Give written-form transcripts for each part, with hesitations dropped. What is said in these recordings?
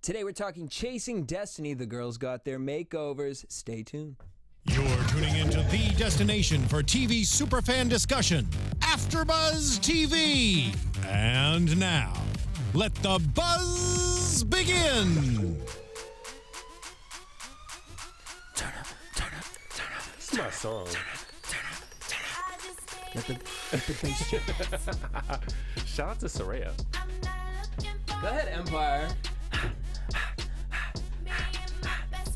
Today we're talking Chasing Destiny. The girls got their makeovers. Stay tuned. You're tuning into the destination for TV superfan discussion, AFTERBUZZ TV. And now, let the buzz begin. Turn up. It's my song. Let the bass check. Shout out to Soraya. Go ahead, Empire.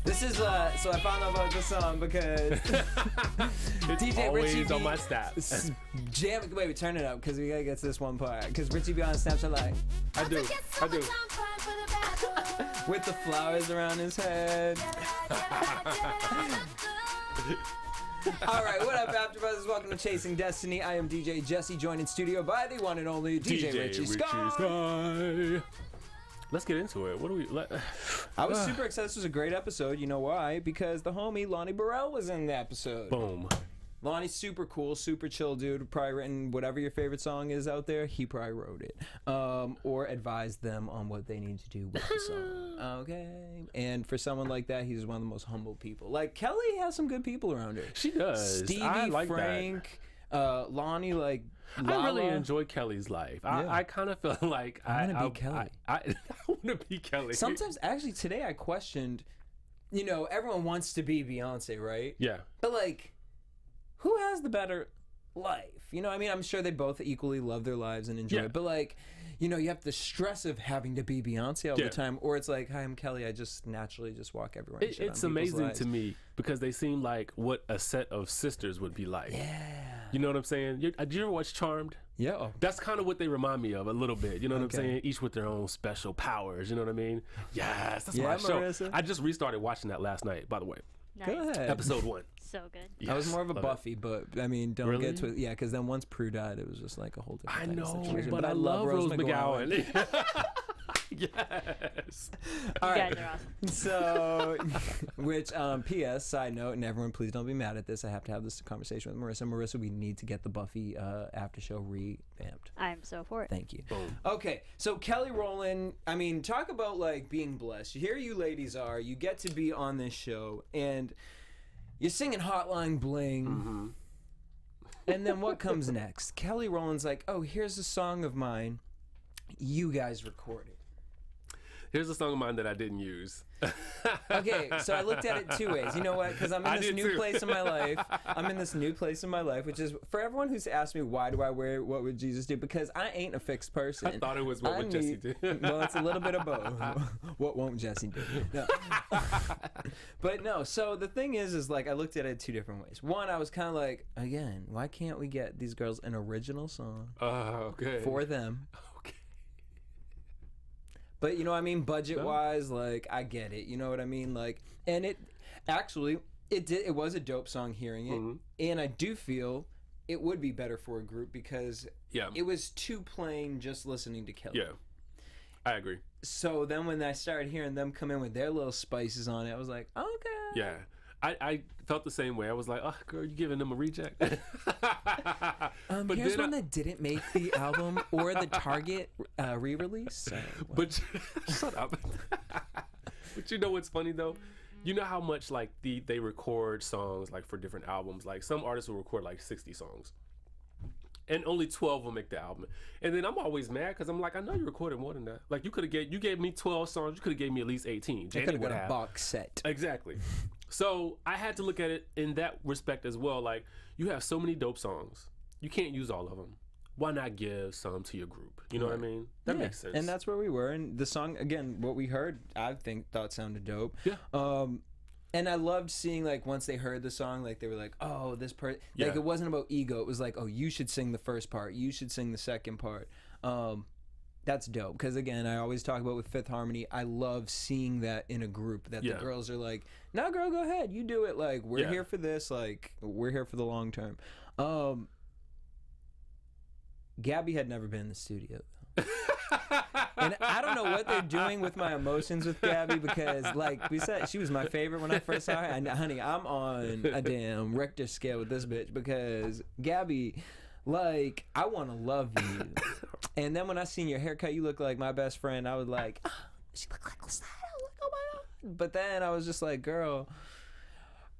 This is, so I found out about this song because It's DJ always Richie on my stats. Jam, wait, turn it up because we gotta get to this one part. Because Richie be on Snapchat like, I do. with the flowers around his head. All right, what up, AfterBuzzers? Welcome to Chasing Destiny. I am DJ Jesse, joined in studio by the one and only DJ Richie Sky. Let's get into it. What do we? I was super excited. This was a great episode. You know why? Because the homie Lonnie Burrell was in the episode. Boom. Lonnie's super cool, super chill dude. Probably written whatever your favorite song is out there. He probably wrote it, or advised them on what they need to do with the song. Okay. And for someone like that, he's one of the most humble people. Like Kelly has some good people around her. She does. Stevie, I like Frank, Lonnie, like Lala. I really enjoy Kelly's life. I kind of feel like I want to be Kelly. I want to be Kelly. Sometimes, actually, today I questioned. You know, everyone wants to be Beyonce, right? Yeah. But like, who has the better life? You know, I mean, I'm sure they both equally love their lives and enjoy it. But like, you know, you have the stress of having to be Beyonce all the time, or it's like, hi, I'm Kelly. I just naturally just walk everywhere. It's amazing to me because they seem like what a set of sisters would be like. Yeah. You know what I'm saying? Did you ever watch Charmed? Yeah. That's kind of what they remind me of a little bit. You know what I'm saying? Each with their own special powers. You know what I mean? Yes, that's my show. Marissa. I just restarted watching that last night, by the way. Nice. Go ahead. Episode 1. So good. Yes, I was more of a love Buffy, but I mean, don't get to it. Yeah, because then once Prue died, it was just like a whole different I type of know, situation. but I love Rose McGowan. Yes. All You right. guys are awesome. So, which, P.S. side note, and everyone, please don't be mad at this. I have to have this conversation with Marissa. Marissa, we need to get the Buffy after show revamped. I'm so for it. Thank you. Boom. Okay, so Kelly Rowland, I mean, talk about like being blessed. Here you ladies are. You get to be on this show, and you're singing Hotline Bling. Mm-hmm. And then what comes next? Kelly Rowland's like, oh, here's a song of mine. You guys recorded. Here's a song of mine that I didn't use. Okay, so I looked at it two ways. You know what? Because I'm in I this did new too. place in my life. I'm in this new place in my life, which is for everyone who's asked me, why do I wear What Would Jesus Do? Because I ain't a fixed person. I thought it was What Would Jesse Do? Well, it's a little bit of both. What won't Jesse do? No. But no, so the thing is like I looked at it two different ways. One, I was kind of like, again, why can't we get these girls an original song Okay. for them? Okay. But you know what I mean, budget wise, like I get it. You know what I mean, like, and it actually it was a dope song hearing it, and I do feel it would be better for a group because it was too plain just listening to Kelly. Yeah, I agree. So then when I started hearing them come in with their little spices on it, I was like, okay. Yeah. I felt the same way. I was like, oh, girl, you giving them a reject? But Here's then one that didn't make the album or the Target re-release. So, well. But shut up. But you know what's funny though? You know how much like they record songs like for different albums. Like some artists will record like 60 songs, and only 12 will make the album. And then I'm always mad because I'm like, I know you recorded more than that. Like you gave me 12 songs. You could have gave me at least 18. I could have got a box set. Exactly. So I had to look at it in that respect as well. Like you have so many dope songs, you can't use all of them. Why not give some to your group? You know what I mean? That makes sense. And that's where we were. And the song, again, what we heard, I thought sounded dope. Yeah. And I loved seeing, like, once they heard the song, like, they were like, oh, this part. Like, it wasn't about ego. It was like, oh, you should sing the first part. You should sing the second part. That's dope. Because, again, I always talk about with Fifth Harmony, I love seeing that in a group, that the girls are like, no, girl, go ahead. You do it. Like, we're here for this. Like, we're here for the long term. Gabby had never been in the studio, though. And I don't know what they're doing with my emotions with Gabby because, like we said, she was my favorite when I first saw her. And, honey, I'm on a damn Richter scale with this bitch because Gabby, like, I want to love you. And then when I seen your haircut, you look like my best friend. I was like, she looked like Lala. I was like, oh my God. But then I was just like, girl,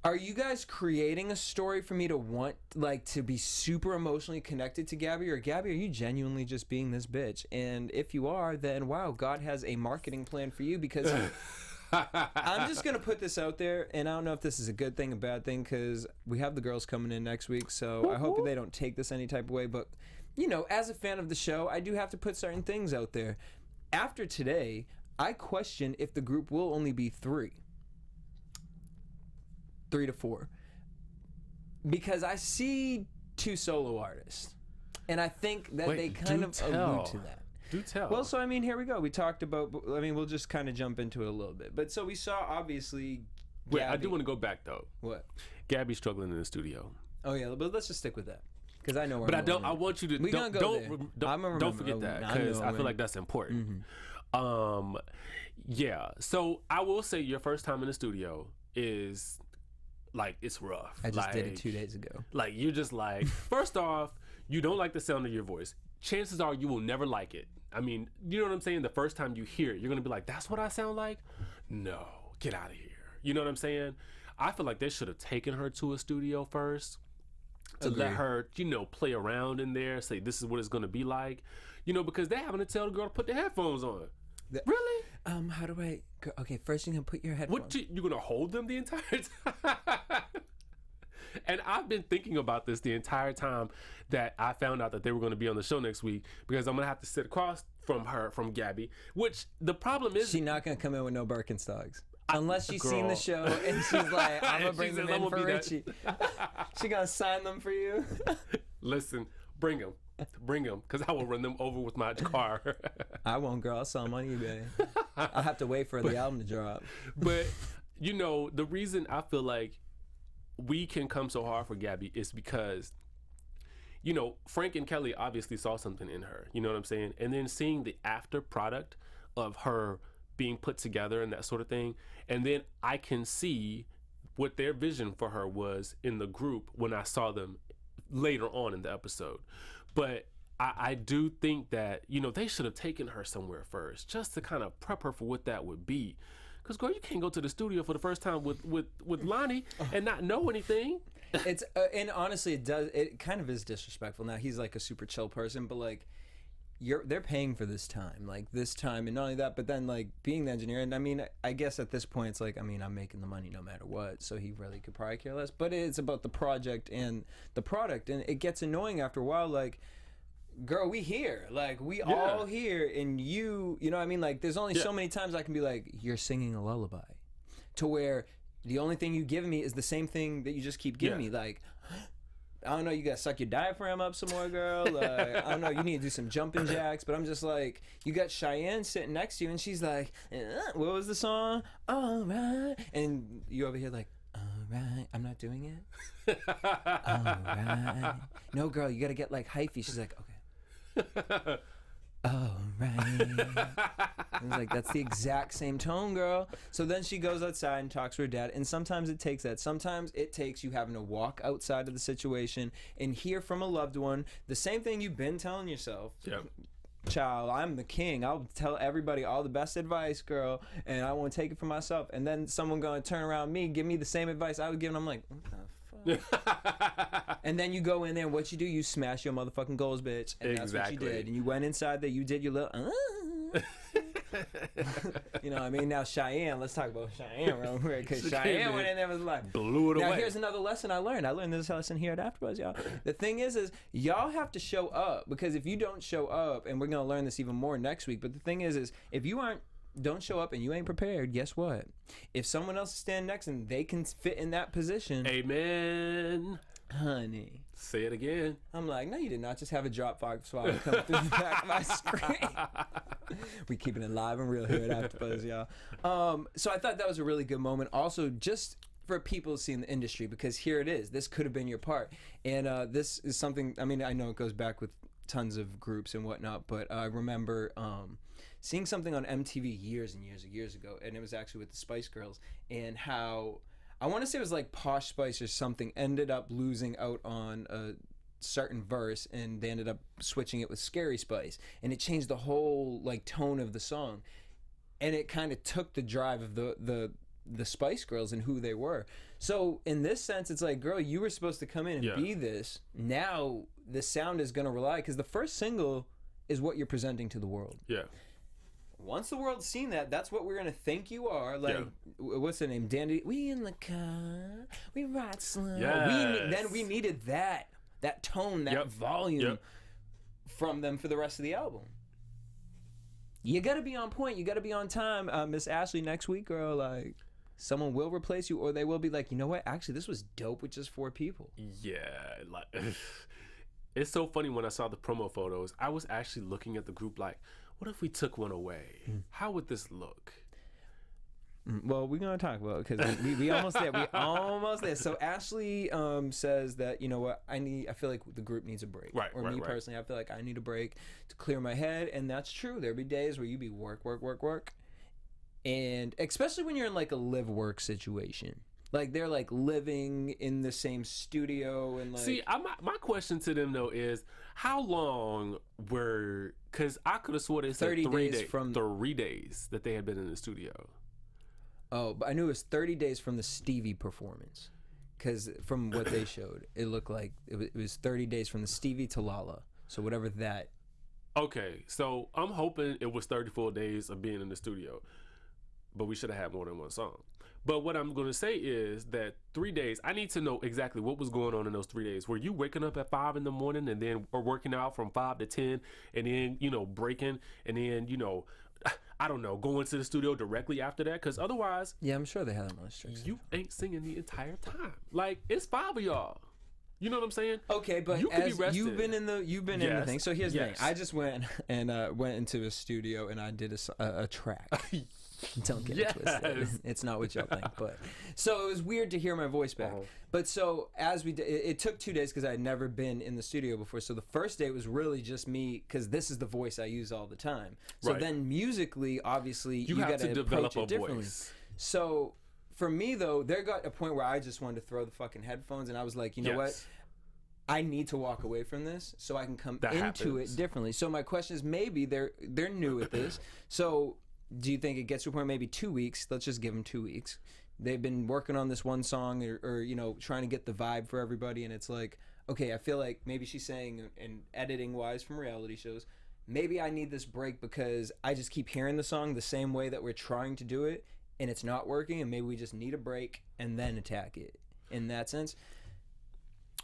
are you guys creating a story for me to want, like, to be super emotionally connected to Gabby? Or Gabby, are you genuinely just being this bitch? And if you are, then wow, God has a marketing plan for you, because I'm just going to put this out there, and I don't know if this is a good thing, a bad thing, because we have the girls coming in next week, so I hope they don't take this any type of way. But, you know, as a fan of the show, I do have to put certain things out there. After today, I question if the group will only be 3 to 4, because I see 2 solo artists, and I think that they kind of allude to that. Do tell. Well, so I mean, here we go. We talked about. I mean, we'll just kind of jump into it a little bit. But so we saw, obviously. Wait, I do want to go back though. What? Gabby's struggling in the studio. Oh yeah, but let's just stick with that, because I know. But I want you to don't forget that, because I feel like that's important. Mm-hmm. Yeah. So I will say your first time in the studio is, like, it's rough. I just did it 2 days ago. Like, you're just like, first off, you don't like the sound of your voice. Chances are you will never like it. I mean, you know what I'm saying? The first time you hear it, you're going to be like, that's what I sound like? No, get out of here. You know what I'm saying? I feel like they should have taken her to a studio first to let her, you know, play around in there, say this is what it's going to be like. You know, because they're having to tell the girl to put the headphones on. Really? How do I... Okay, first you're going to put your headphones... What, you're going to hold them the entire time? And I've been thinking about this the entire time that I found out that they were going to be on the show next week, because I'm going to have to sit across from Gabby, which the problem is... She's not going to come in with no Birkenstocks. Unless she's seen the show and she's like, I'm going to bring them in for Richie. She going to sign them for you? Listen, bring them. Bring them, because I will run them over with my car. I won't, girl. I'll sell them on eBay. I'll have to wait for the album to drop. But, you know, the reason I feel like we can come so hard for Gabby is because, you know, Frank and Kelly obviously saw something in her. You know what I'm saying? And then seeing the after product of her being put together and that sort of thing. And then I can see what their vision for her was in the group when I saw them later on in the episode. But I do think that, you know, they should have taken her somewhere first, just to kind of prep her for what that would be. Because, girl, you can't go to the studio for the first time with Lonnie and not know anything. It's and honestly, it kind of is disrespectful. Now, he's like a super chill person, but like, they're paying for this time, and not only that, but then like being the engineer. And I mean, I guess at this point, it's like, I mean, I'm making the money no matter what, so he really could probably care less. But it's about the project and the product, and it gets annoying after a while. Like, girl, we here, like we all here, and you know what I mean? Like, there's only so many times I can be like, you're singing a lullaby, to where the only thing you give me is the same thing that you just keep giving me. Like, I don't know, you gotta suck your diaphragm up some more, girl. Like, I don't know, you need to do some jumping jacks. But I'm just like, you got Cheyenne sitting next to you, and she's like, what was the song? All right. And you over here like, all right, I'm not doing it. All right. No, girl, you gotta get like hyphy. She's like, okay. Oh, right. I was like, that's the exact same tone, girl. So then she goes outside and talks to her dad, and sometimes it takes that. Sometimes it takes you having to walk outside of the situation and hear from a loved one the same thing you've been telling yourself. Yep. Child, I'm the king. I'll tell everybody all the best advice, girl, and I won't take it for myself. And then someone gonna turn around me, give me the same advice I was giving. I'm like, what the fuck? And then you go in there, and what you do, you smash your motherfucking goals, bitch. And that's what you did. And you went inside there, you did your little you know what I mean? Now Cheyenne, let's talk about Cheyenne real quick, because Cheyenne went in there and was like, blew it away. Now here's another lesson I learned. I learned this lesson here at AFTERBUZZ, y'all. The thing is y'all have to show up, because if you don't show up, and we're gonna learn this even more next week, but the thing is if you don't show up and you ain't prepared, guess what? If someone else is standing next and they can fit in that position, amen, honey. Say it again. I'm like, no, you did not just have a drop fog swallow come through the back of my screen. We keeping it live and real here at AFTERBUZZ, y'all. So I thought that was a really good moment. Also, just for people to see in the industry, because here it is. This could have been your part. And this is something, I mean, I know it goes back with tons of groups and whatnot, but I remember seeing something on MTV years and years and years ago, and it was actually with the Spice Girls, and how, I want to say it was like Posh Spice or something, ended up losing out on a certain verse, and they ended up switching it with Scary Spice, and it changed the whole like tone of the song. and it kind of took the drive of the Spice Girls and who they were. So in this sense, it's like, girl, you were supposed to come in and be this. Now the sound is going to rely, because the first single is what you're presenting to the world. Yeah. Once the world's seen that, that's what we're going to think you are. Like, what's the name? Janedy. We in the car, we ride slow. Yes. Then we needed that tone, that volume from them for the rest of the album. You got to be on point. You got to be on time. Miss Ashley, next week, girl, like, someone will replace you, or they will be like, you know what? Actually, this was dope with just 4 people. Yeah. Like, it's so funny when I saw the promo photos. I was actually looking at the group like, what if we took one away? How would this look? Well, we're gonna talk about it, because we almost there. We almost there. So Ashley says that, you know what, I feel like the group needs a break. Right. Or me personally, I feel like I need a break to clear my head, and that's true. There'll be days where you be work, and especially when you're in like a live-work situation. Like, they're like living in the same studio and like. See, my question to them though is, how long were? Because I could have swore they said 30 3 days days from 3 days that they had been in the studio. Oh, but I knew it was 30 days from the Stevie performance, because from what they showed, it looked like it was 30 days from the Stevie to Lala. So whatever that. Okay, so I'm hoping it was 30 full days of being in the studio, but we should have had more than one song. But what I'm going to say is that 3 days, I need to know exactly what was going on in those 3 days. Were you waking up at 5 in the morning and then or working out from 5 to 10 and then, you know, breaking and then, you know, I don't know, going to the studio directly after that? Because otherwise, Yeah, I'm sure they had them on restrictions. you ain't singing the entire time. Like, it's 5 of y'all. You know what I'm saying? Okay, but You could be as rested. you've been in the Yes. thing. So here's the thing. Yes. I just went and went into a studio and I did a track. Don't get it twisted. It's not what y'all think. But so it was weird to hear my voice back. But so as we did, it took 2 days because I had never been in the studio before. So the first day was really just me, because this is the voice I use all the time. So Right. then musically, obviously, you have got to to develop approach it a differently. voice. So for me though, there got a point where I just wanted to throw the fucking headphones, and I was like, you know what? I need to walk away from this so I can come into it differently. So my question is, maybe they're new at this. So do you think it gets to a point, maybe 2 weeks? Let's just give them 2 weeks. They've been working on this one song or you know, trying to get the vibe for everybody. And it's like, okay, I feel like maybe she's saying, and editing wise from reality shows, maybe I need this break because I just keep hearing the song the same way that we're trying to do it, and it's not working. And maybe we just need a break and then attack it in that sense.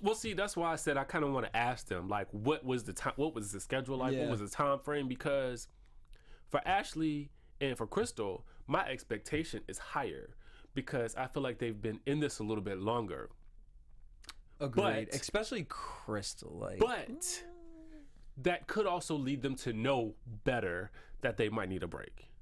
Well, see, that's why I said I kind of want to ask them, like, what was the time? What was the schedule like? What was the time frame? Because for Ashley and for Crystal, my expectation is higher because I feel like they've been in this a little bit longer. Agreed. Especially Crystal. Like, but that could also lead them to know better that they might need a break.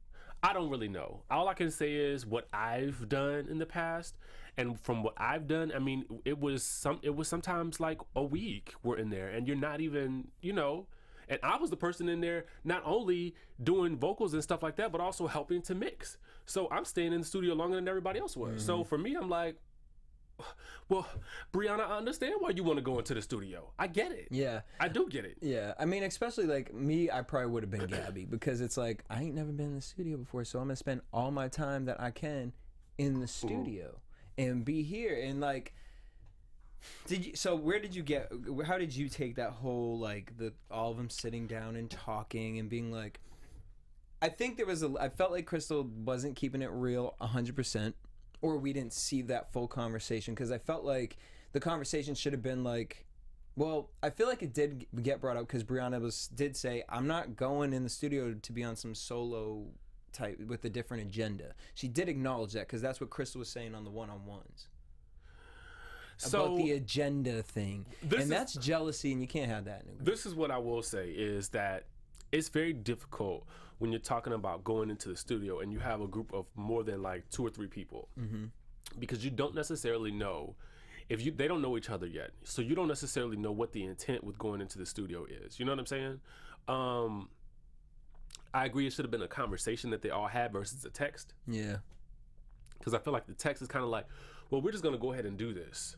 I don't really know. All I can say is what I've done in the past. And from what I've done, I mean, it was sometimes like a week we're in there and you're not even, you know, and I was the person in there not only doing vocals and stuff like that, but also helping to mix. So I'm staying in the studio longer than everybody else was. Mm-hmm. So for me, I'm like, well, Brianna, I understand why you want to go into the studio. I get it. Yeah. I do get it. Yeah. I mean, especially like me, I probably would have been Gabby because it's like, I ain't never been in the studio before. So I'm going to spend all my time that I can in the studio. And be here and like, how did you take that whole like all of them sitting down and talking and being like, I think I felt like Crystal wasn't keeping it real 100%, or we didn't see that full conversation, because I felt like the conversation should have been like, well, I feel like it did get brought up because Brianna did say, I'm not going in the studio to be on some solo type with a different agenda. She did acknowledge that because that's what Crystal was saying on the one-on-ones about the agenda thing, and that's jealousy, and you can't have that in a group. This is what I will say is that it's very difficult when you're talking about going into the studio and you have a group of more than like 2 or 3 people, because you don't necessarily know they don't know each other yet, so you don't necessarily know what the intent with going into the studio is. You know what I'm saying? I agree it should have been a conversation that they all had versus a text. Yeah. Because I feel like the text is kind of like, well, we're just going to go ahead and do this.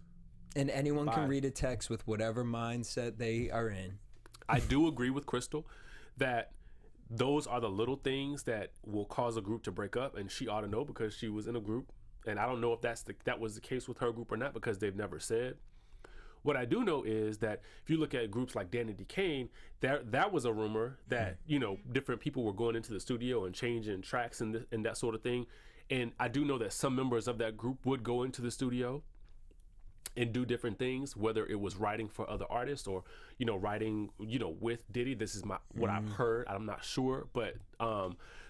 And anyone can read a text with whatever mindset they are in. I do agree with Crystal that those are the little things that will cause a group to break up, and she ought to know because she was in a group. And I don't know if that was the case with her group or not because they've never said. What I do know is that if you look at groups like Janedy Kane, that was a rumor that, you know, different people were going into the studio and changing tracks and that sort of thing. And I do know that some members of that group would go into the studio and do different things, whether it was writing for other artists or, you know, writing, you know, with Diddy. This is what I've heard. I'm not sure. But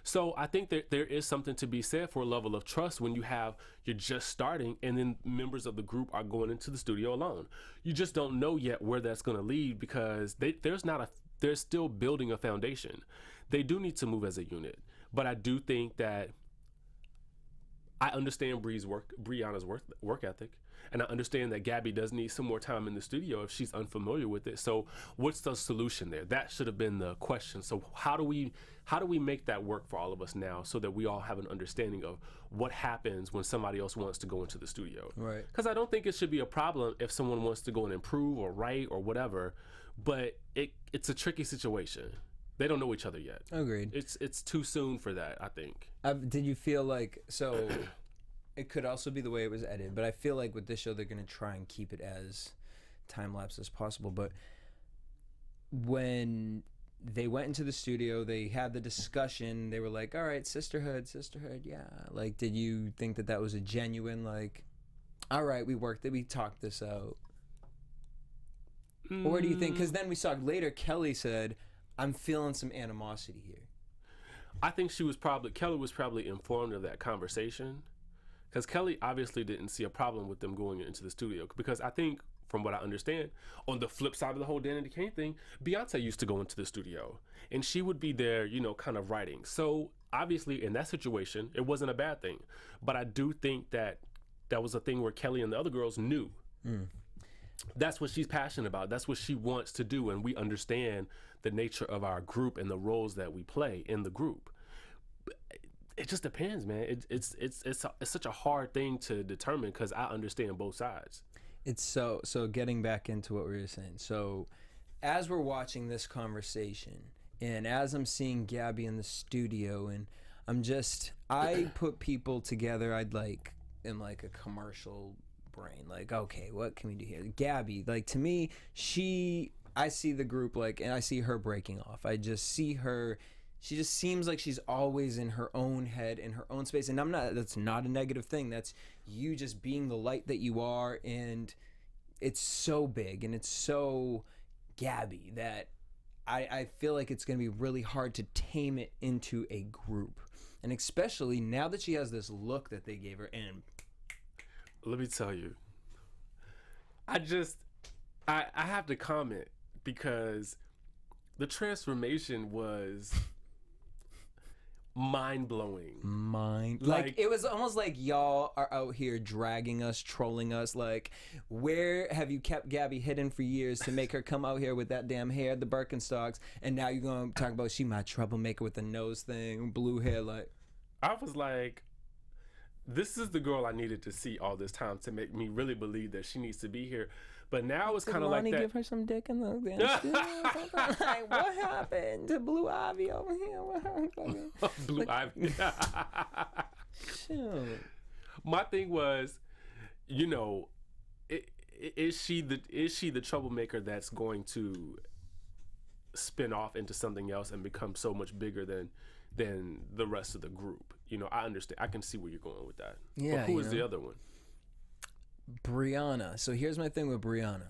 so I think that there is something to be said for a level of trust when you're just starting and then members of the group are going into the studio alone. You just don't know yet where that's going to lead because they're still building a foundation. They do need to move as a unit. But I do think that I understand Brianna's work ethic. And I understand that Gabby does need some more time in the studio if she's unfamiliar with it. So what's the solution there? That should have been the question. So how do we make that work for all of us now so that we all have an understanding of what happens when somebody else wants to go into the studio? Right. Because I don't think it should be a problem if someone wants to go and improve or write or whatever, but it's a tricky situation. They don't know each other yet. Agreed. It's too soon for that, I think. Did you feel like, so it could also be the way it was edited, but I feel like with this show they're going to try and keep it as time-lapse as possible. But when they went into the studio, they had the discussion, they were like, all right, sisterhood, yeah. Like, did you think that was a genuine, like, all right, we talked this out? Or do you think, because then we saw later Kelly said, I'm feeling some animosity here. I think Kelly was probably informed of that conversation. Because Kelly obviously didn't see a problem with them going into the studio. Because I think, from what I understand, on the flip side of the whole Janedy Kane thing, Beyonce used to go into the studio. And she would be there, you know, kind of writing. So, obviously, in that situation, it wasn't a bad thing. But I do think that was a thing where Kelly and the other girls knew. That's what she's passionate about. That's what she wants to do. And we understand the nature of our group and the roles that we play in the group. It just depends, man. It's such a hard thing to determine because I understand both sides. It's so getting back into what we were saying. So as we're watching this conversation and as I'm seeing Gabby in the studio and I put people together in like a commercial brain. Like, okay, what can we do here? Gabby, like to me, I see the group like, and I see her breaking off. I just see her. She just seems like she's always in her own head, in her own space. And that's not a negative thing. That's you just being the light that you are. And it's so big and it's so Gabby that I feel like it's going to be really hard to tame it into a group. And especially now that she has this look that they gave her. And let me tell you, I have to comment because the transformation was mind-blowing. Like it was almost like y'all are out here dragging us, trolling us. Like, where have you kept Gabby hidden for years to make her come out here with that damn hair, the Birkenstocks, and now you're gonna talk about she my troublemaker with the nose thing, blue hair? Like, I was like, this is the girl I needed to see all this time to make me really believe that she needs to be here. But now it's kind of like that. Give her some dick in the like, what happened to Blue Ivy over here? What happened? Blue Ivy. Shoot. My thing was, you know, is she the troublemaker that's going to spin off into something else and become so much bigger than the rest of the group? You know, I understand. I can see where you're going with that. Yeah. But who is the other one? Brianna. So here's my thing with Brianna.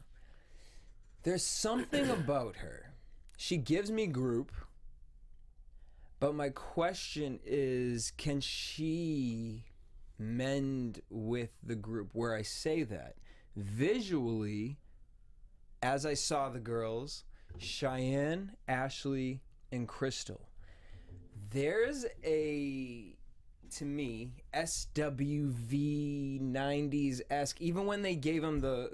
There's something about her. She gives me group, but my question is, can she mend with the group? Where I say that, visually, as I saw the girls, Cheyenne, Ashley, and Crystal, there's a, to me, SWV 90s-esque, even when they gave them the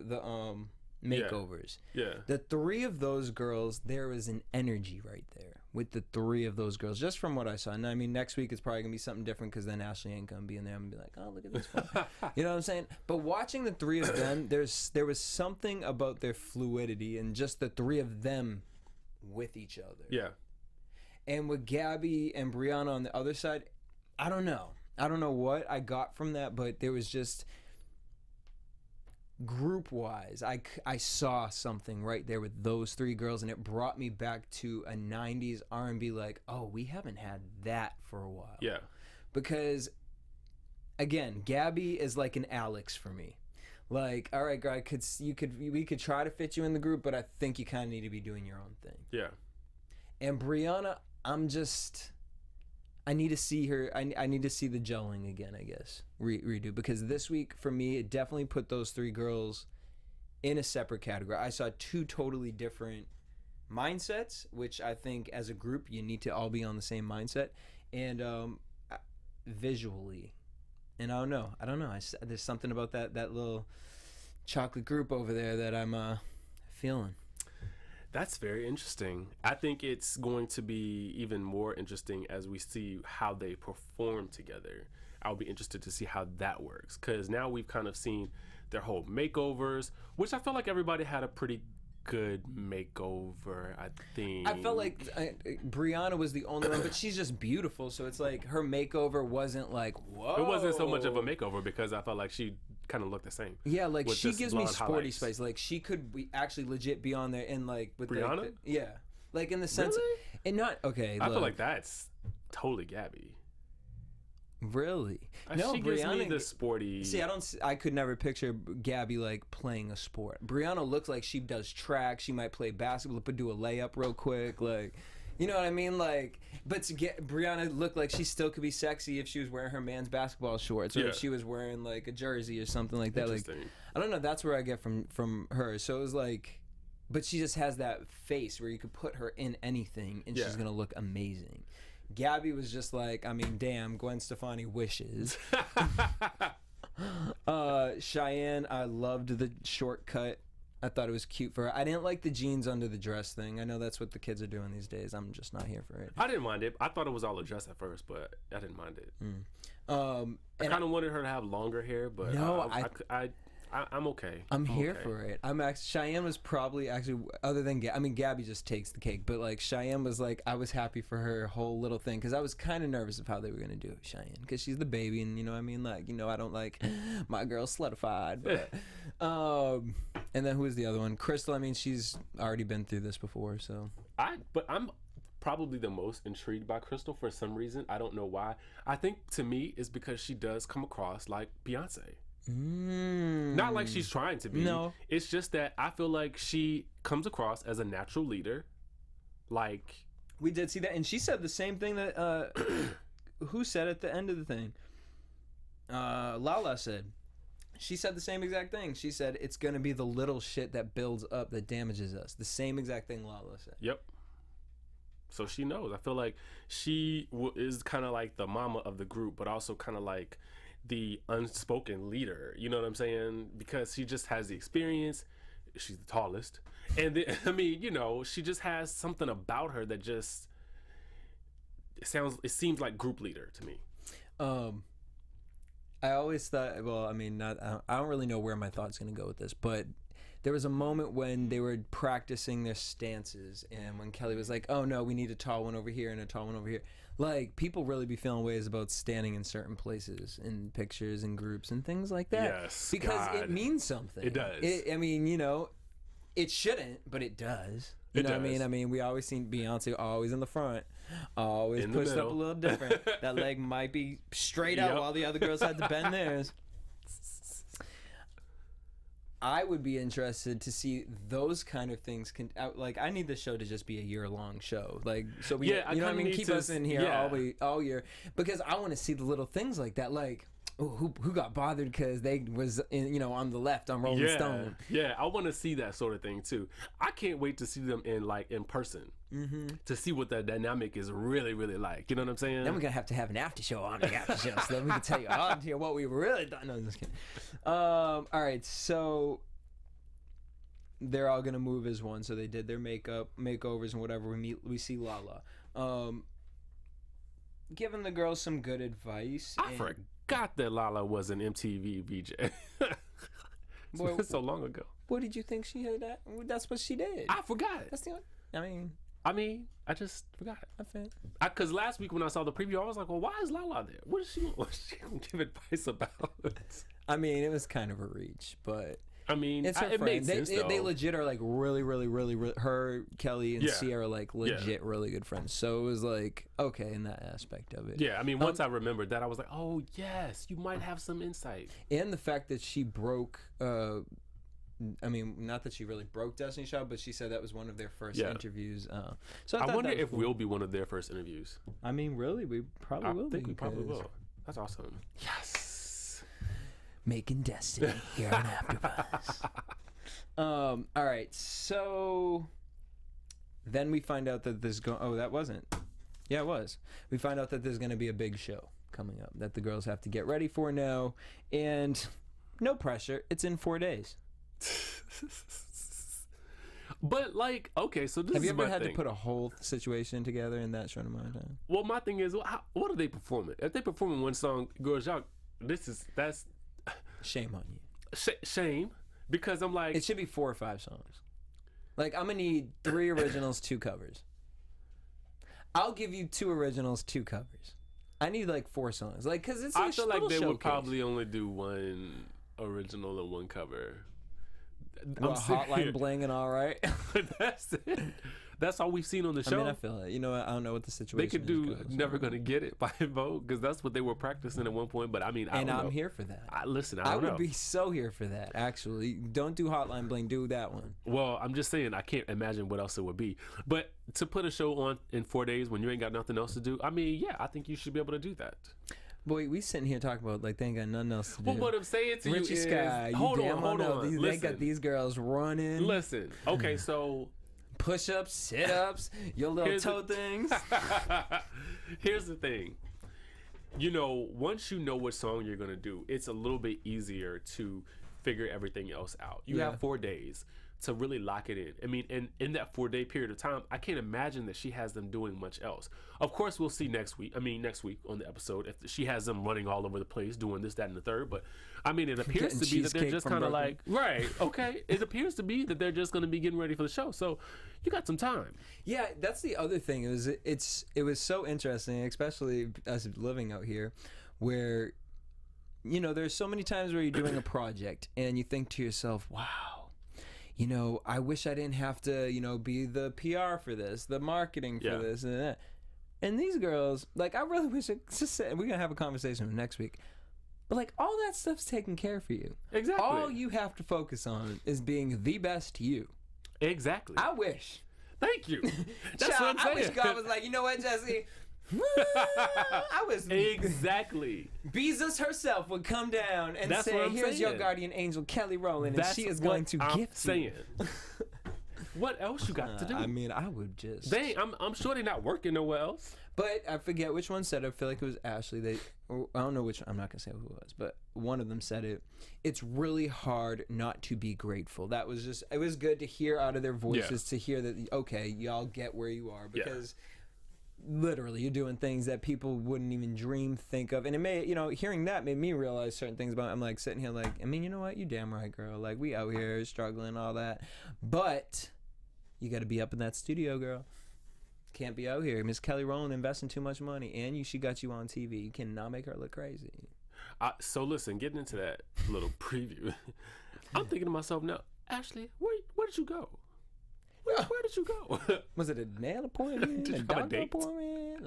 makeovers. Yeah. The three of those girls, there was an energy right there with the three of those girls, just from what I saw. And I mean, next week it's probably going to be something different because then Ashley ain't going to be in there. I'm going to be like, oh, look at this one. You know what I'm saying? But watching the three of them, there was something about their fluidity and just the three of them with each other. Yeah. And with Gabby and Brianna on the other side, I don't know what I got from that, but there was just group wise, I saw something right there with those three girls, and it brought me back to a 90s R&B, like, oh, we haven't had that for a while. Yeah. Because again, Gabby is like an Alex for me. Like, all right, guy, we could try to fit you in the group, but I think you kind of need to be doing your own thing. Yeah. And Brianna, I need to see her. I need to see the gelling again, I guess. Redo. Because this week, for me, it definitely put those three girls in a separate category. I saw two totally different mindsets, which I think as a group, you need to all be on the same mindset. And visually. And I don't know. There's something about that little chocolate group over there that I'm feeling. That's very interesting. I think it's going to be even more interesting as we see how they perform together. I'll be interested to see how that works, because now we've kind of seen their whole makeovers, which I feel like everybody had a pretty good makeover, I think. I felt like Brianna was the only one, but she's just beautiful, so it's like her makeover wasn't like, whoa. It wasn't so much of a makeover because I felt like she kind of looked the same. Yeah, like she gives me sporty highlights. spice. Like she could actually legit be on there and like with Brianna? Like in the sense, Really? and not okay. I look, feel like that's totally Gabby. really no. She Brianna gives me the sporty. See, I could never picture Gabby like playing a sport. Brianna looks like she does track. She might play basketball, but do a layup real quick, like. You know what I mean? Like, but to get Brianna looked like she still could be sexy if she was wearing her man's basketball shorts, or if she was wearing like a jersey or something like that. Like, I don't know. That's where I get from her. So it was like, but she just has that face where you could put her in anything and she's gonna look amazing. Gabby was just like, I mean, damn, Gwen Stefani wishes. Cheyenne, I loved the shortcut. I thought it was cute for her. I didn't like the jeans under the dress thing. I know that's what the kids are doing these days. I'm just not here for it. I didn't mind it. I thought it was all a dress at first, but I didn't mind it. I kind of wanted her to have longer hair, but no, I'm okay. I'm here for it. Cheyenne was probably actually, other than Gabby just takes the cake, but like Cheyenne was like, I was happy for her whole little thing because I was kind of nervous of how they were gonna do it, Cheyenne, because she's the baby, and you know what I mean, like, you know, I don't like my girl slutified, but and then who was the other one? Crystal. I mean, she's already been through this before, so but I'm probably the most intrigued by Crystal for some reason. I don't know why. I think to me it's because she does come across like Beyonce. Not like she's trying to be. No, it's just that I feel like she comes across as a natural leader. Like, we did see that, and she said the same thing that who said at the end of the thing? Lala said. She said the same exact thing. She said it's gonna be the little shit that builds up that damages us. The same exact thing Lala said. Yep. So she knows. I feel like she is kind of like the mama of the group, but also kind of like the unspoken leader, you know what I'm saying? Because she just has the experience. She's the tallest, and I mean, you know, she just has something about her that just it seems like group leader to me. I always thought, well, I mean, I don't really know where my thought's gonna go with this, but there was a moment when they were practicing their stances, and when Kelly was like, oh no, we need a tall one over here and a tall one over here. Like, people really be feeling ways about standing in certain places in pictures and groups and things like that. Yes, because God. it means something. It does. I mean, you know, it shouldn't, but it does. You know what I mean? I mean, we always seen Beyonce always in the front, always pushed up a little different. That leg might be straight out while the other girls had to bend theirs. I would be interested to see those kind of things. Like, I need this show to just be a year-long show. Like, so we, you know what I mean? Keep us in here all year, because I want to see the little things like that. Like, who got bothered because they was on the left on Rolling Stone. Yeah, I want to see that sort of thing too. I can't wait to see them in person. To see what that dynamic is really, really like. You know what I'm saying? Then we're gonna have to have an after show on the after show, so then we can tell you all here what we really done. No, I'm just kidding. All right, so they're all gonna move as one. So they did their makeovers and whatever. We see Lala, giving the girls some good advice. I forgot that Lala was an MTV VJ. Boy, so long ago. What did you think she had? That's what she did. I forgot it. That's the only. I mean, I mean, I just forgot it. I think. Because last week when I saw the preview, I was like, well, why is Lala there? What is she going to give advice about? I mean, it was kind of a reach, but I mean, it's her it made friend. sense, They legit are like really, her, Kelly, and Yeah. Sierra like legit really good friends. So it was like, okay, in that aspect of it. Yeah, I mean, once I remembered that, I was like, oh, yes, you might have some insight. And the fact that she broke, I mean, not that she really broke Destiny's Child, but she said that was one of their first interviews. So I thought wonder that was if cool. we'll be one of their first interviews. I mean, really, we probably I will think be. we probably 'cause will. That's awesome. Yes. Making Destiny here on AfterBuzz. All right, so then we find out that there's that wasn't. Yeah, it was. We find out that there's going to be a big show coming up that the girls have to get ready for now, and no pressure. It's in 4 days. But like, okay, so this Have is you ever my had thing. to put a whole situation together in that short amount of time? Well, my thing is, what are they performing? If they performing one song, girls, y'all, that's Shame on you. shame, because I'm like, It should be 4 or 5 songs. Like, I'm gonna need 3 originals, 2 covers. I'll give you 2 originals, 2 covers. I need like 4 songs, like, cause it's. I feel like they would showcase. probably only do 1 original and 1 cover. Well, Hotline Bling and all right. That's it. That's all we've seen on the show. I mean, I feel it. You know what? I don't know what the situation They could do is. Never Gonna Get It by Vogue, because that's what they were practicing at one point. But I mean, I don't know. I'm here for that. Listen, I don't would know. be so here for that. Actually, don't do Hotline Bling. Do that one. Well, I'm just saying, I can't imagine what else it would be. But to put a show on in 4 days when you ain't got nothing else to do, I mean, yeah, I think you should be able to do that. Boy, we sitting here talking about like they ain't got nothing else to do. Well, what I'm saying to Richie you is, Sky, hold you damn well on. know they Listen, got these girls running. listen. Okay, so Push-ups, sit-ups, your little Here's toe the- things. here's the thing. You know, once you know what song you're gonna do, it's a little bit easier to figure everything else out. You have 4 days to really lock it in. I mean, in that 4-day period of time, I can't imagine that she has them doing much else. Of course, we'll see next week on the episode if she has them running all over the place, doing this, that, and the third. But I mean, it appears Getting to be that they're cheesecake just from kind of Brooklyn. like, right, okay. It appears to be that they're just going to be getting ready for the show. So you got some time. Yeah, that's the other thing. It was so interesting, especially us living out here, where you know there's so many times where you're doing a project and you think to yourself, wow. You know, I wish I didn't have to, you know, be the PR for this, the marketing for this and that. And these girls, like, I really wish it just said, we're going to have a conversation next week. But, like, all that stuff's taken care for you. Exactly. All you have to focus on is being the best you. Exactly. I wish. Thank you. That's Child, what I'm saying. I wish God was like, you know what, Jesse? I was Exactly. Jesus herself would come down and That's say, what I'm here's your saying. guardian angel, Kelly Rowland, and That's she is what going to I'm gift saying. you. What else you got to do? I mean, I would just... I'm sure they're not working nowhere else. But I forget which one said it. I feel like it was Ashley. I don't know which. I'm not gonna say who it was, but one of them said it. It's really hard not to be grateful. That was just. It was good to hear out of their voices to hear that. Okay, y'all get where you are because literally you're doing things that people wouldn't even think of. And it may, you know, hearing that made me realize certain things about. I'm like sitting here like, I mean, you know what? You damn right, girl. Like we out here struggling, all that, but you got to be up in that studio, girl. Can't be out here. Miss Kelly Rowland investing too much money, and she got you on TV. You cannot make her look crazy. So listen, getting into that little preview, I'm thinking to myself now, Ashley, where did you go? Where did you go? Was it a nail appointment? Did a you have a doctor date? appointment?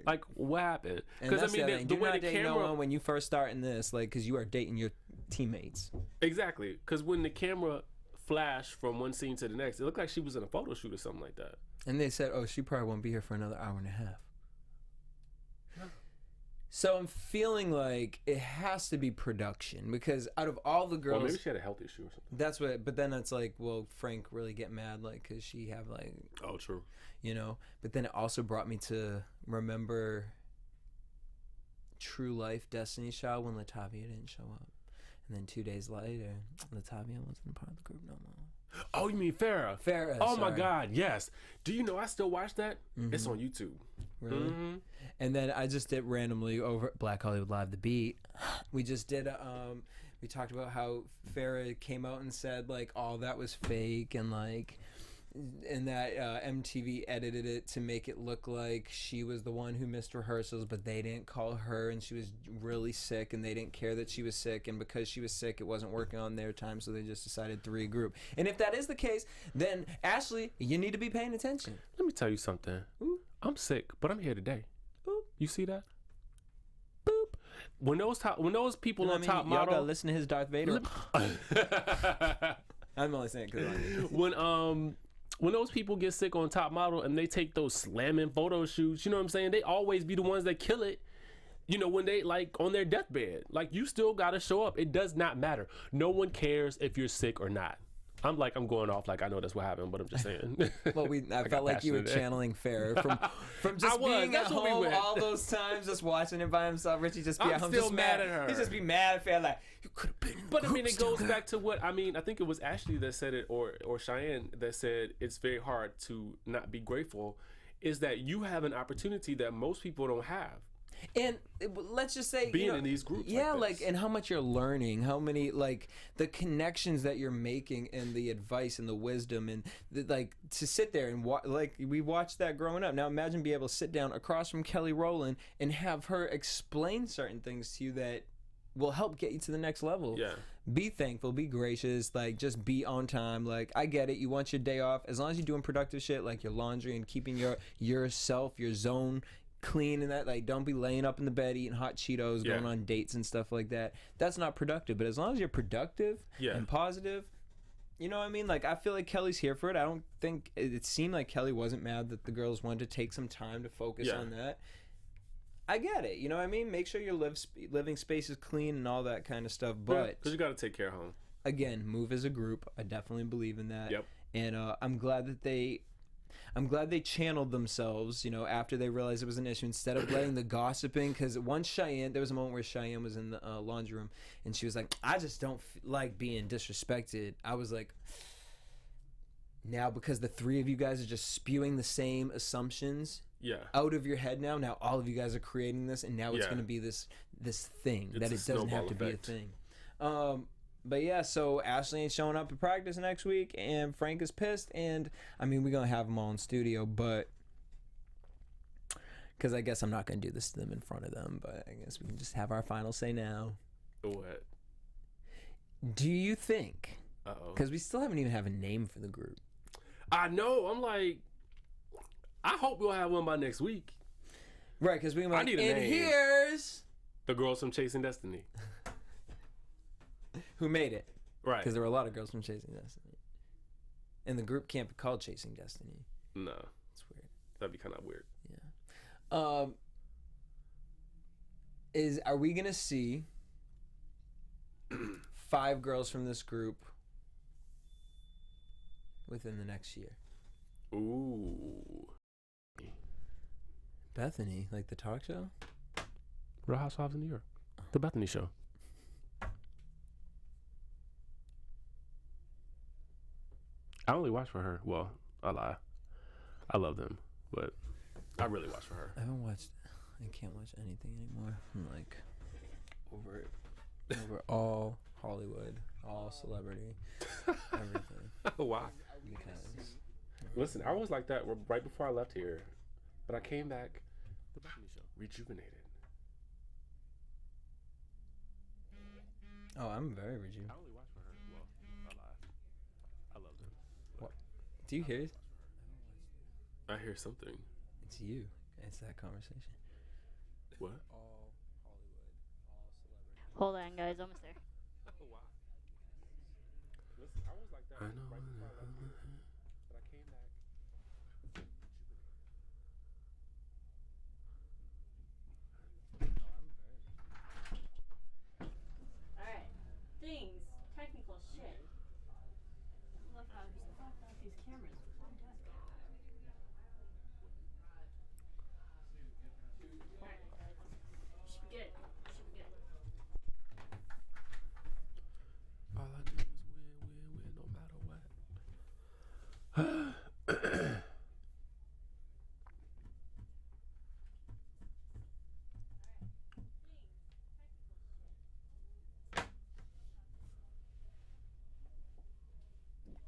Like what happened? Because I mean, the you're way not the dating no camera, one when you first start in this, like, because you are dating your teammates. exactly, because when the camera flashed from one scene to the next, it looked like she was in a photo shoot or something like that. And they said, oh, she probably won't be here for another hour and a half. So I'm feeling like it has to be production because out of all the girls, Well, maybe she had a health issue or something. that's what. But then it's like, well, Frank really get mad, like, because she have like, Oh, true. you know. But then it also brought me to remember True Life Destiny's Child when Latavia didn't show up, and then 2 days later, Latavia wasn't part of the group no more. Oh, you mean Farrah? Farrah. Oh my sorry. God, yes. Do you know I still watch that? It's on YouTube. Really? Mm-hmm. And then I just did randomly over Black Hollywood Live, The Beat. We just did we talked about how Farrah came out and said like all that was fake and like and that MTV edited it to make it look like she was the one who missed rehearsals, but they didn't call her, and she was really sick, and they didn't care that she was sick, and because she was sick, it wasn't working on their time, so they just decided to regroup. And if that is the case, then Ashley, you need to be paying attention. Let me tell you something. Ooh. I'm sick, but I'm here today. Ooh. You see that? Boop. When those people on Top Model, y'all gotta listen to his Darth Vader. I'm only saying because when those people get sick on Top Model and they take those slamming photo shoots, you know what I'm saying? They always be the ones that kill it. You know, when they like on their deathbed, like you still gotta show up. It does not matter. No one cares if you're sick or not. I'm going off like I know that's what happened, but I'm just saying. Well, I felt like you were channeling Farrah from just being at home all those times, just watching him by himself. Richie just be at home, just mad at her. He just be mad at Farrah, like you could have been. But I mean, it goes back to what I mean. I think it was Ashley that said it, or Cheyenne that said it's very hard to not be grateful. Is that you have an opportunity that most people don't have. And let's just say being in these groups, yeah, like and how much you're learning, how many like the connections that you're making, and the advice and the wisdom, and like to sit there and like we watched that growing up. Now imagine being able to sit down across from Kelly Rowland and have her explain certain things to you that will help get you to the next level. Yeah. Be thankful, be gracious, like just be on time. Like I get it, you want your day off as long as you're doing productive shit like your laundry and keeping yourself, your zone clean, and that like don't be laying up in the bed eating hot Cheetos, going on dates and stuff like that. That's not productive. But as long as you're productive and positive, you know what I mean? Like I feel like Kelly's here for it. I don't think it seemed like Kelly wasn't mad that the girls wanted to take some time to focus on that. I get it, you know what I mean? Make sure your living space is clean and all that kind of stuff, but because you got to take care of home. Again, move as a group. I definitely believe in that. Yep. And I'm glad they channeled themselves, you know, after they realized it was an issue, instead of letting the gossiping. Because once there was a moment where Cheyenne was in the laundry room and she was like, I just don't like being disrespected. I was like, now because the three of you guys are just spewing the same assumptions out of your head now all of you guys are creating this, and now it's going to be this thing that it doesn't have to be a thing. But yeah, so Ashley ain't showing up to practice next week, and Frank is pissed, and I mean, we're going to have them all in studio, but because I guess I'm not going to do this to them in front of them, but I guess we can just have our final say now. What? Do you think, because we still haven't even have a name for the group. I know, I'm like, I hope we'll have one by next week. Right, because we might. I need a name. Here's the girls from Chasing Destiny. Who made it? Right. Because there were a lot of girls from Chasing Destiny. And the group can't be called Chasing Destiny. No. It's weird. That'd be kind of weird. Yeah. Are we going to see 5 girls from this group within the next year? Ooh. Bethany, like the talk show? Real Housewives of New York. The Bethany Show. I only watch for her. Well, I lie. I love them, but I really watch for her. I can't watch anything anymore. I'm like over all Hollywood, all celebrity, everything. Why? Because listen, I was like that right before I left here, but I came back. The Bethany Show, rejuvenated. Oh, I'm very rejuvenated. I only watch for her. Well, I lie. I love them. What? Do you hear it? I hear something. It's you. It's that conversation. What? All Hollywood, all celebrity. Hold on, guys. Almost there. Wow. Listen, I was like that right before I left here, but I came back. Alright. Things. Technical shit. Look how he's fucked up these cameras. Should be good. Should be good. All I do is win, no matter what.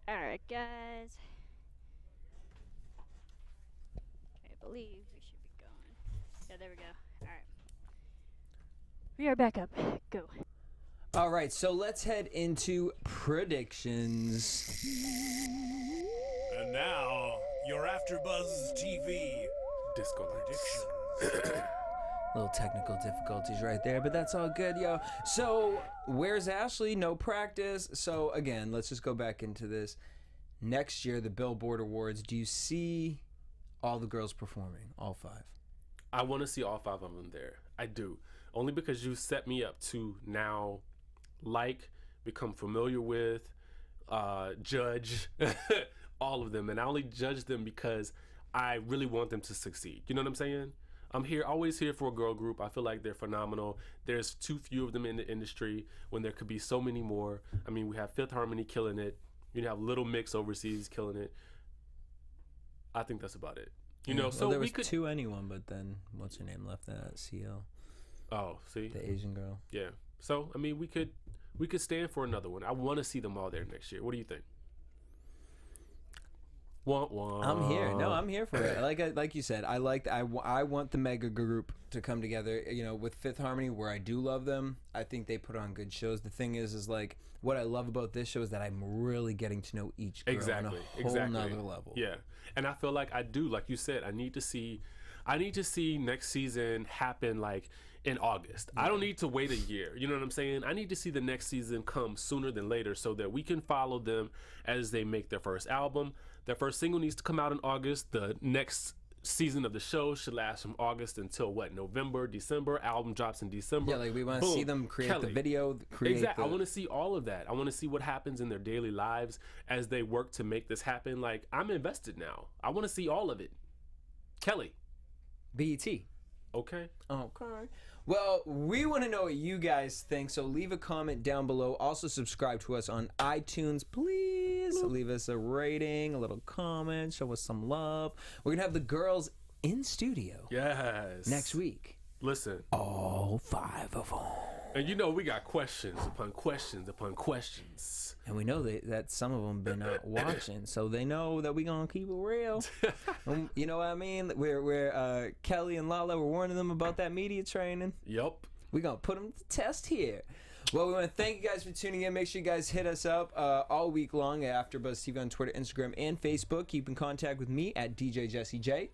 Alright, guys. believe we should be going. Yeah, there we go. All right. We are back up. Go. All right, so let's head into predictions. And now, your AfterBuzz TV Disco predictions. Little technical difficulties right there, but that's all good, yo. So, where's Ashley? No practice. So, again, let's just go back into this. Next year, the Billboard Awards, do you see all the girls performing? All 5? I want to see all 5 of them there. I do. Only because you set me up to now become familiar with, judge all of them. And I only judge them because I really want them to succeed. You know what I'm saying? I'm always here for a girl group. I feel like they're phenomenal. There's too few of them in the industry when there could be so many more. I mean, we have Fifth Harmony killing it. You have Little Mix overseas killing it. I think that's about it. You know, so there we was could 2 anyone, but then what's her name left? That CL. Oh, see, The Asian girl. yeah. So I mean, we could stand for another one. I want to see them all there next year. What do you think? I'm here. No, I'm here for it. Like you said, I want the mega group to come together. You know, with Fifth Harmony, where I do love them, I think they put on good shows. The thing is like what I love about this show is that I'm really getting to know each girl on a whole nother level. Yeah, and I feel like I do. Like you said, I need to see next season happen like in August. I don't need to wait a year. You know what I'm saying? I need to see the next season come sooner than later so that we can follow them as they make their first album. Their first single needs to come out in August. The next season of the show should last from August until November, December. Album drops in December. Yeah, like we want to see them create Kelly. the video. Exactly. I want to see all of that. I want to see what happens in their daily lives as they work to make this happen. Like, I'm invested now. I want to see all of it. Kelly. BET. Okay. Okay. Well, we want to know what you guys think, so leave a comment down below. Also, subscribe to us on iTunes, please. Leave us a rating, a little comment, show us some love. We're going to have the girls in studio. Yes. Next week. Listen. All 5 of them. And you know we got questions upon questions upon questions. And we know that some of them been out watching, so they know that we gonna keep it real. You know what I mean? We're Kelly and Lala were warning them about that media training. Yup. We're gonna put them to test here. Well, we want to thank you guys for tuning in. Make sure you guys hit us up all week long at AfterBuzz TV on Twitter, Instagram, and Facebook. Keep in contact with me at DJ Jesse J.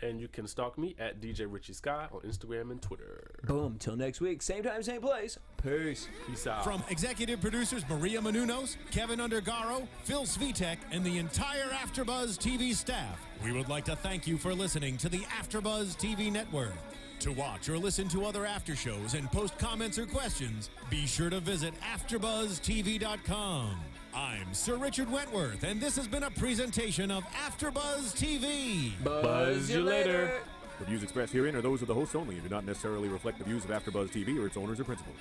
And you can stalk me at DJ Richie Sky on Instagram and Twitter. Boom. Till next week. Same time, same place. Peace. Peace out. From executive producers Maria Menounos, Kevin Undergaro, Phil Svitek, and the entire AfterBuzz TV staff, we would like to thank you for listening to the AfterBuzz TV network. To watch or listen to other after shows and post comments or questions, be sure to visit AfterBuzzTV.com. I'm Sir Richard Wentworth, and this has been a presentation of AfterBuzz TV. Buzz you later. The views expressed herein are those of the hosts only and do not necessarily reflect the views of AfterBuzz TV or its owners or principals.